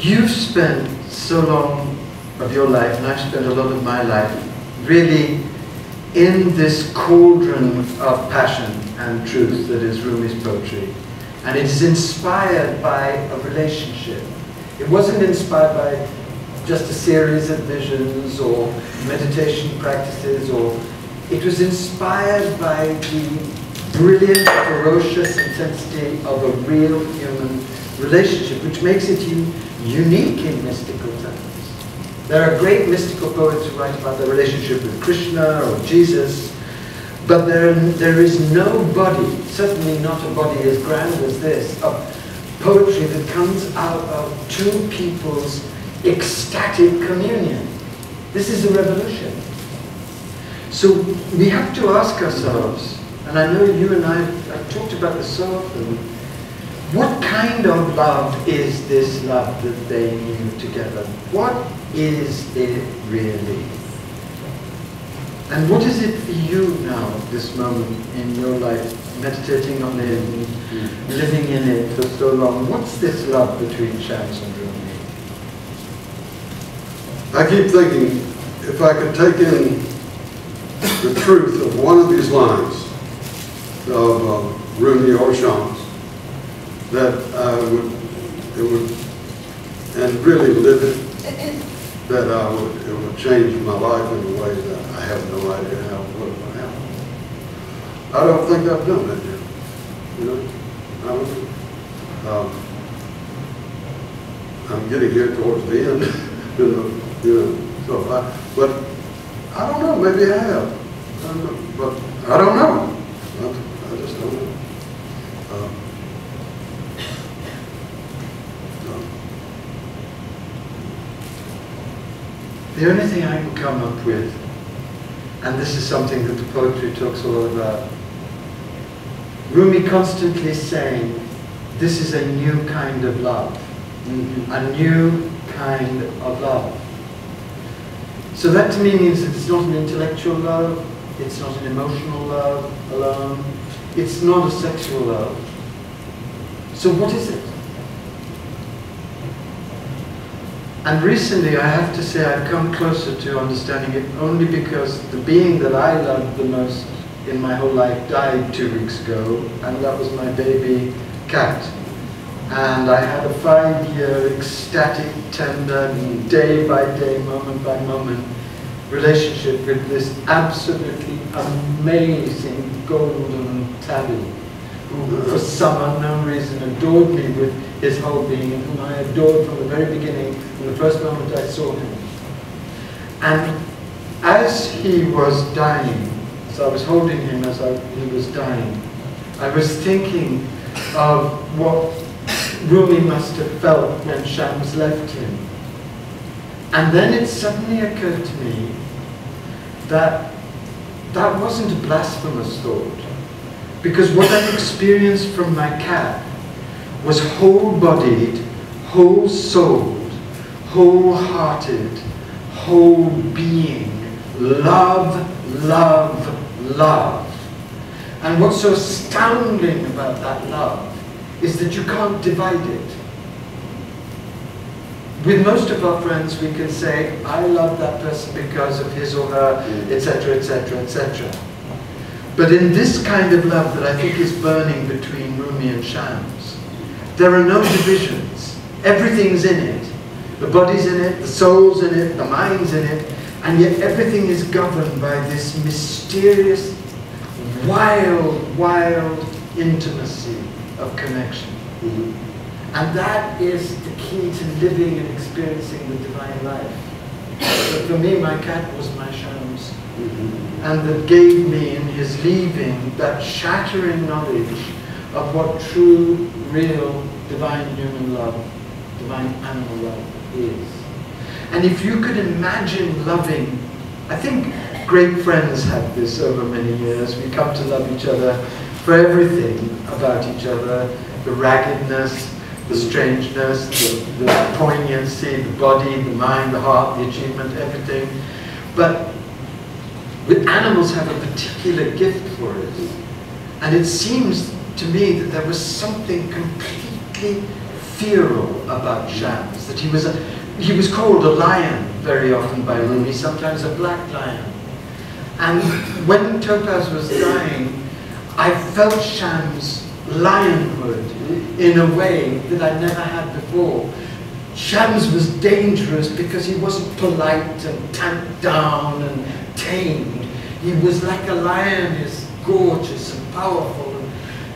you've spent so long of your life, and I've spent a lot of my life, really in this cauldron of passion and truth that is Rumi's poetry. And it is inspired by a relationship. It wasn't inspired by just a series of visions or meditation practices, or it was inspired by the brilliant, ferocious intensity of a real human relationship, which makes it unique in mystical terms. There are great mystical poets who write about their relationship with Krishna or Jesus, but there is no body, certainly not a body as grand as this, of poetry that comes out of two people's ecstatic communion. This is a revolution. So we have to ask ourselves, and I know you and I have talked about this so often, what kind of love is this love that they knew together? What is it really? And what is it for you now, this moment in your life, meditating on it and living in it for so long? What's this love between Shams and Rumi? I keep thinking, if I could take in the truth of one of these lines of Rumi or Shams, that it would, and really live it, that it would change my life in a way that I have no idea how it would happen. I don't think I've done that yet. You know, I'm getting here towards the end. But I don't know. Maybe I have. I don't know, but I don't know. I just don't know. The only thing I can come up with, and this is something that the poetry talks a lot about, Rumi constantly saying, this is a new kind of love. A new kind of love. So that to me means that it's not an intellectual love, it's not an emotional love alone, it's not a sexual love. So what is it? And recently, I have to say, I've come closer to understanding it only because the being that I loved the most in my whole life died 2 weeks ago, and that was my baby cat. And I had a 5-year ecstatic, tender, day by day, moment by moment relationship with this absolutely amazing golden tabby, who for some unknown reason adored me with his whole being, and whom I adored from the very beginning, from the first moment I saw him. And as he was dying, so I was holding him as he was dying, I was thinking of what Rumi must have felt when Shams left him. And then it suddenly occurred to me that that wasn't a blasphemous thought, because what I experienced from my cat was whole-bodied, whole-souled, whole-hearted, whole being, love, love, love. And what's so astounding about that love is that you can't divide it. With most of our friends, we can say, I love that person because of his or her, etc., etc., etc. But in this kind of love that I think is burning between Rumi and Shams, there are no divisions. Everything's in it. The body's in it, the soul's in it, the mind's in it, and yet everything is governed by this mysterious, wild, wild intimacy of connection. And that is the key to living and experiencing the divine life. But for me, my cat was my Shams. And that gave me, in his leaving, that shattering knowledge of what true, real, divine human love, divine animal love is. And if you could imagine loving, I think great friends have this over many years. We come to love each other for everything about each other, the raggedness, the strangeness, the poignancy, the body, the mind, the heart, the achievement, everything. But animals have a particular gift for it. And it seems to me that there was something completely feral about Shams, that he was called a lion very often by Rumi, sometimes a black lion. And when Topaz was dying, I felt Shams' lionhood in a way that I never had before. Shams was dangerous because he wasn't polite and tamped down and tamed. He was like a lion, he was gorgeous and powerful and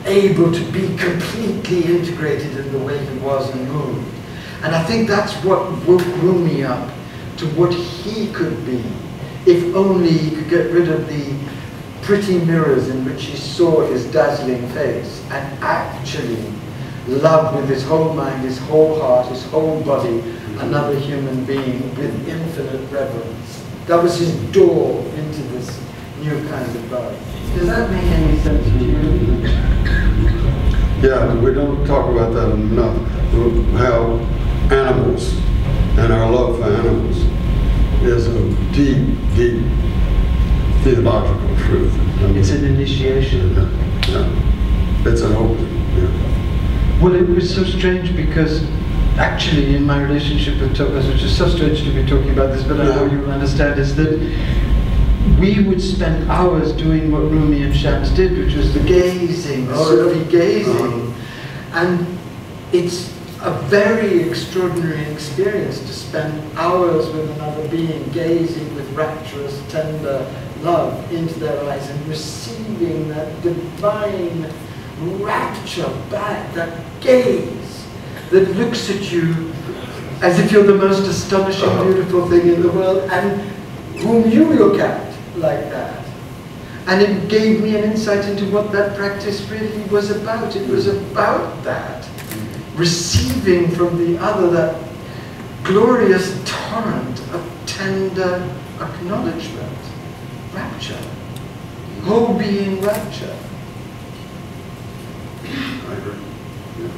able to be completely integrated in the way he was and moved. And I think that's what woke Rumi up to what he could be, if only he could get rid of the pretty mirrors in which he saw his dazzling face and actually love with his whole mind, his whole heart, his whole body, another human being with infinite reverence. That was his door into this new kind of love. Does that make any sense to you? Yeah, we don't talk about that enough. How animals and our love for animals is a deep, deep theological truth. It's an initiation. Yeah. It's an opening. Yeah. Well, it was so strange because actually in my relationship with Topaz, which is so strange to be talking about this, but I know you will understand, is that we would spend hours doing what Rumi and Shams did, which was the gazing, the Sufi gazing. And it's a very extraordinary experience to spend hours with another being, gazing with rapturous, tender love into their eyes and receiving that divine rapture back, that gaze that looks at you as if you're the most astonishing, beautiful thing in the world, and whom you look at like that. And it gave me an insight into what that practice really was about. It was about that, receiving from the other that glorious torrent of tender acknowledgement, rapture, whole being rapture. I agree. Yeah.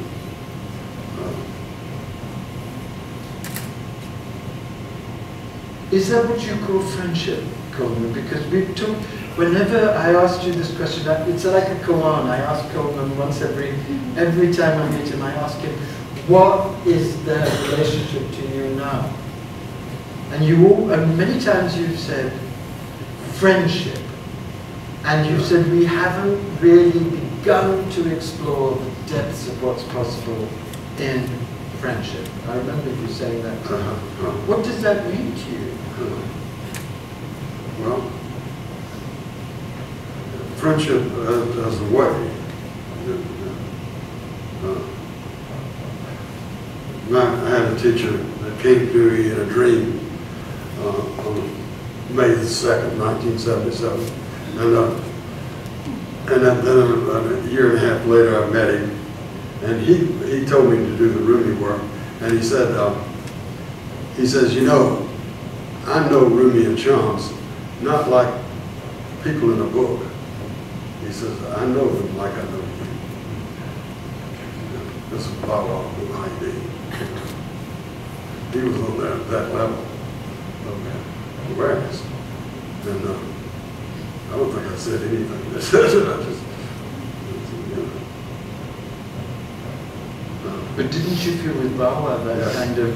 Is that what you call friendship, Coleman? Because we've talked, whenever I asked you this question, it's like a koan. I ask Coleman once every time I meet him, I ask him, what is their relationship to you now? And and many times you've said, friendship. And you've said, we haven't really begun to explore the depths of what's possible in friendship. I remember you saying that. What does that mean to you? Well, friendship as a way. I had a teacher that came to me in a dream on May 2nd, 1977. And then a year and a half later I met him, and he told me to do the Rumi work, and he said, you know, I know Rumi and Shams not like people in a book. He says, I know them like I know you. This is Baba Muhammad. He was on that level of awareness. And I don't think I said anything. I just, But didn't you feel with Baba that kind of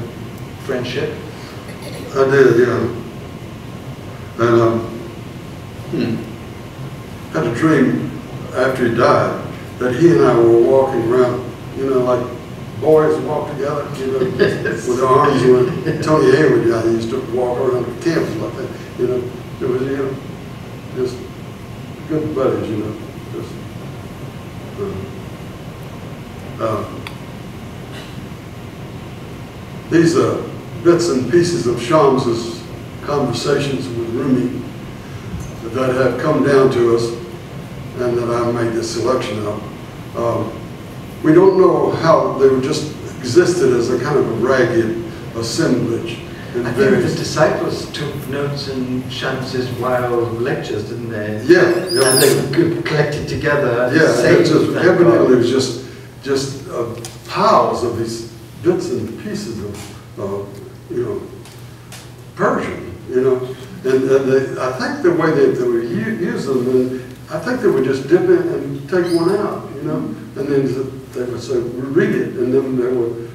friendship? I did, yeah. And had a dream after he died that he and I were walking around, you know, like boys walk together, you know, with their arms around. Tony Hayward, he used to walk around the campus like that, you know. It was, you know, just good buddies, you know. These bits and pieces of Shams's conversations with Rumi that have come down to us and that I made this selection of. We don't know how they just existed as a kind of a ragged assemblage. I think the disciples took notes in Shams's wild lectures, didn't they? Yeah. And they collected together. Evidently it was just piles of these bits and pieces of, you know, Persian, you know. And I think the way they would use them, and I think they would just dip in and take one out, you know. And then they would say, read it, and then they would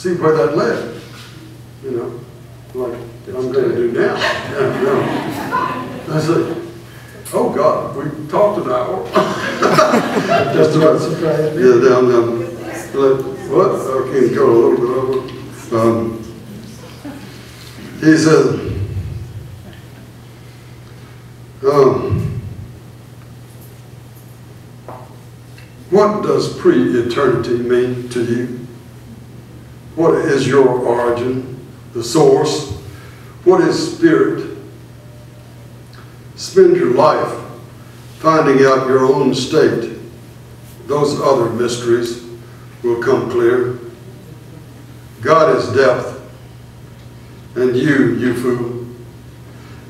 see where that led, you know, like I'm going to do now. Yeah, you know. I said, oh God, we talked an hour. Just about surprised. Yeah, down. What? Okay, go a little bit over. He said, what does pre-eternity mean to you? What is your origin, the source? What is spirit? Spend your life finding out your own state. Those other mysteries will come clear. God is depth, and you fool,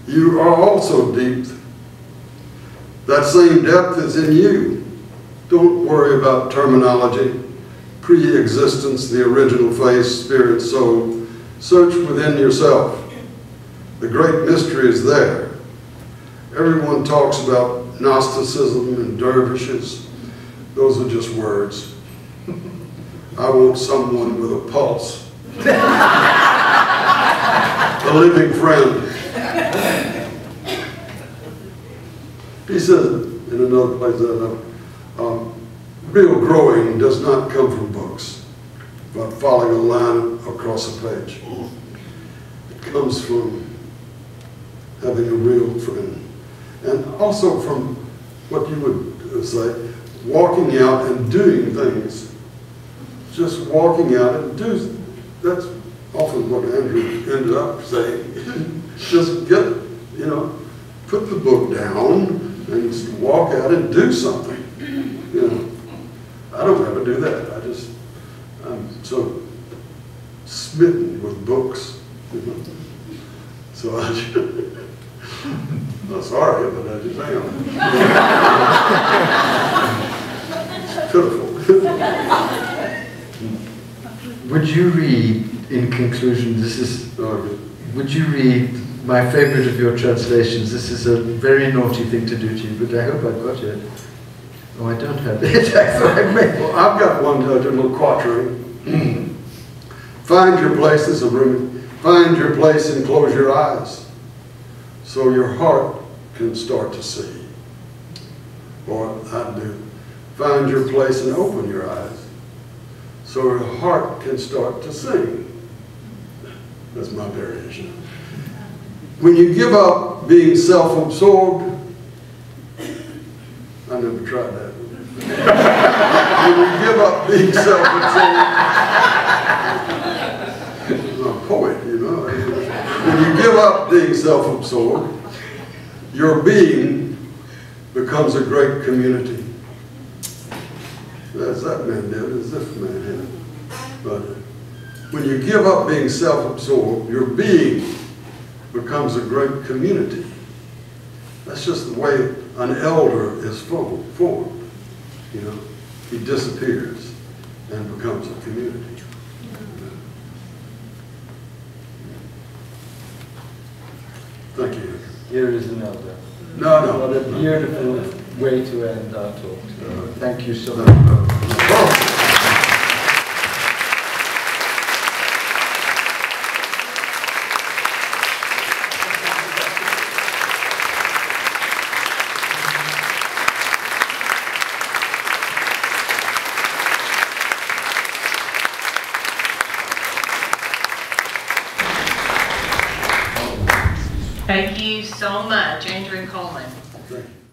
you are also deep. That same depth is in you. Don't worry about terminology, pre-existence, the original face, spirit, soul. Search within yourself. The great mystery is there. Everyone talks about Gnosticism and dervishes. Those are just words. I want someone with a pulse. A living friend. He says in another place that real growing does not come from books, but following a line across a page. It comes from having a real friend. And also from what you would say, walking out and doing things. Just walking out and do. That's often what Andrew ended up saying. Just get, you know, put the book down and walk out and do something. You know, I don't ever do that. I'm so smitten with books. You know? So I'm sorry, but I just am. It's pitiful. Would you read, in conclusion, would you read my favorite of your translations? This is a very naughty thing to do to you, but I hope I've got it. Oh, I don't have it. I thought I may. Well, I've got one little quatrain. Find your place, this is a Rumi. Find your place and close your eyes, so your heart can start to see. Or I do. Find your place and open your eyes, so your heart can start to sing. That's my variation. When you give up being self-absorbed, I never tried that. When you give up being self-absorbed, I'm a poet, you know. When you give up being self-absorbed, your being becomes a great community. As that man did, as this man did. But when you give up being self-absorbed, your being becomes a great community. That's just the way an elder is formed. You know, he disappears and becomes a community. Thank you. Here is an elder. No. What a beautiful way to end our talk. So thank you so much. Thank you so much, Andrew and Coleman. Thank you.